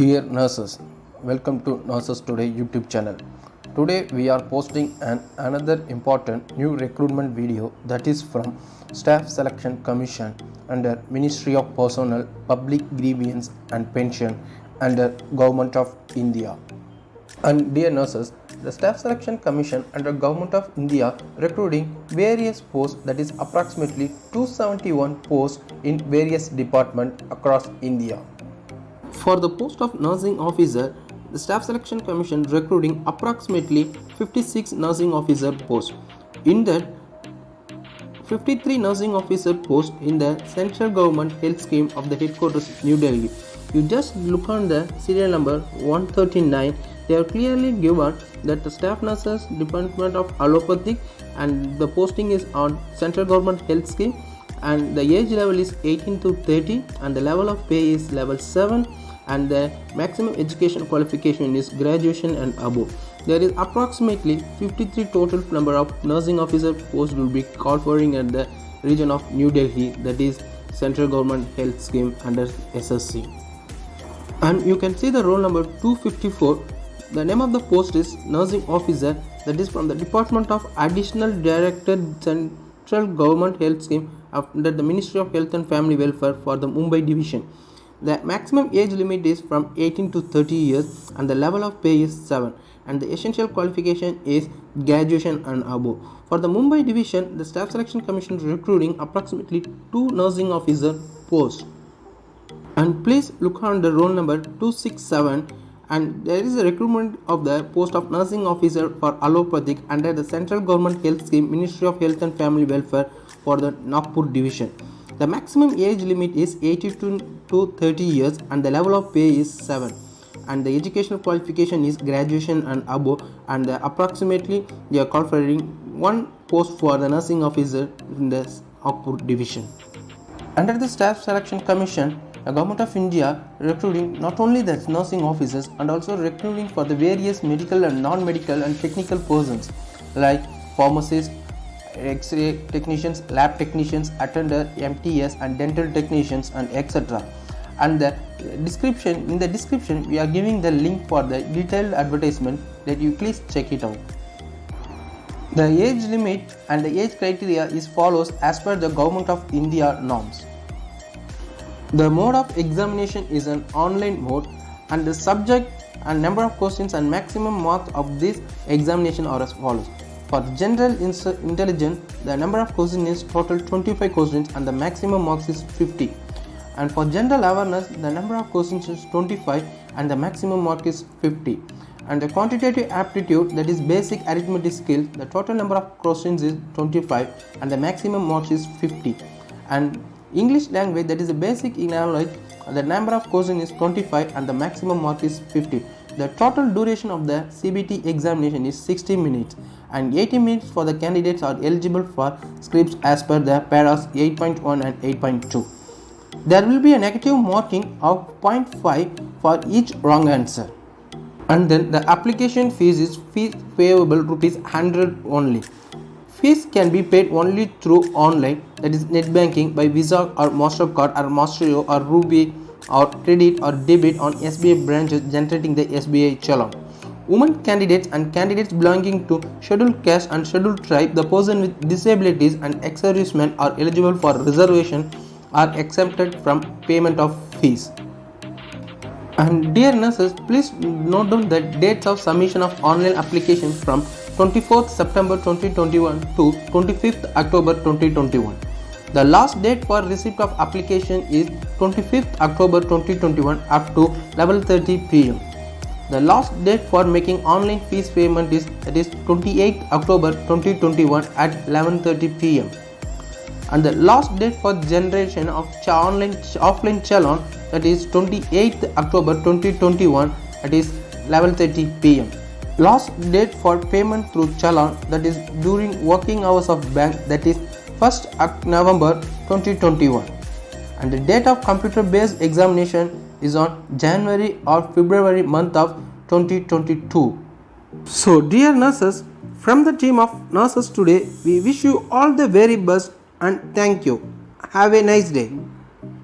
Dear nurses, welcome to Nurses Today YouTube channel. Today we are posting another important new recruitment video that is from Staff Selection Commission under Ministry of Personnel, Public Grievance and Pension under Government of India. And dear nurses, the Staff Selection Commission under Government of India recruiting various posts, that is approximately 271 posts in various departments across India. For the post of nursing officer, the Staff Selection Commission recruiting approximately 56 nursing officer posts. In that, 53 nursing officer posts in the central government health scheme of the headquarters New Delhi. You just look on the serial number 139. They are clearly given that the staff nurses department of allopathic and the posting is on central government health scheme, and the age level is 18 to 30 and the level of pay is level 7 and the maximum education qualification is graduation and above. There is approximately 53 total number of nursing officer posts will be called for at the region of New Delhi, that is central government health scheme under SSC. And you can see the roll number 254. The name of the post is nursing officer, that is from the Department of Additional Director Central Government Health Scheme under the Ministry of Health and Family Welfare for the Mumbai division. The maximum age limit is from 18 to 30 years and the level of pay is 7 and the essential qualification is graduation and above. For the Mumbai division, the Staff Selection Commission is recruiting approximately 2 nursing officer posts. And please look on the roll number 267, and there is a recruitment of the post of nursing officer for allopathic under the central government health scheme Ministry of Health and Family Welfare for the Nagpur division. The maximum age limit is 82 to 30 years and the level of pay is 7 and the educational qualification is graduation and above, and approximately they are conferring 1 post for the nursing officer in the Nagpur division. Under the Staff Selection Commission, the Government of India recruiting not only the nursing officers and also recruiting for the various medical and non-medical and technical persons like pharmacists, X-ray technicians, lab technicians, attender, MTS and dental technicians and etc. And the description, in the description we are giving the link for the detailed advertisement that you please check it out. The age limit and the age criteria is follows as per the Government of India norms. The mode of examination is an online mode and the subject and number of questions and maximum marks of this examination are as follows. For general intelligence, the number of questions is total 25 questions and the maximum marks is 50. And for general awareness, the number of questions is 25 and the maximum mark is 50. And the quantitative aptitude, that is basic arithmetic skill, the total number of questions is 25 and the maximum marks is 50. And English language, that is a basic knowledge, the number of questions is 25 and the maximum mark is 50. The total duration of the CBT examination is 60 minutes and 80 minutes for the candidates are eligible for scripts as per the paras 8.1 and 8.2. There will be a negative marking of 0.5 for each wrong answer. And then the application fees is payable rupees 100 only. Fees can be paid only through online, that is net banking by Visa or MasterCard or Maestro or Ruby or credit or debit on SBI branches generating the SBI challan. Women candidates and candidates belonging to scheduled caste and scheduled tribe, the person with disabilities and ex-servicemen are eligible for reservation are exempted from payment of fees. And dear nurses, please note down the dates of submission of online application from 24th September 2021 to 25th October 2021. The last date for receipt of application is 25th October 2021 up to 11:30 p.m. The last date for making online fees payment is 28th October 2021 at 11:30 p.m. And the last date for generation of offline challan, that is 28th October 2021 at 11:30 p.m. Last date for payment through challan, that is during working hours of bank, that is 1st November 2021. And the date of computer based examination is on January or February month of 2022. So dear nurses, from the team of Nurses Today, we wish you all the very best and thank you. Have a nice day.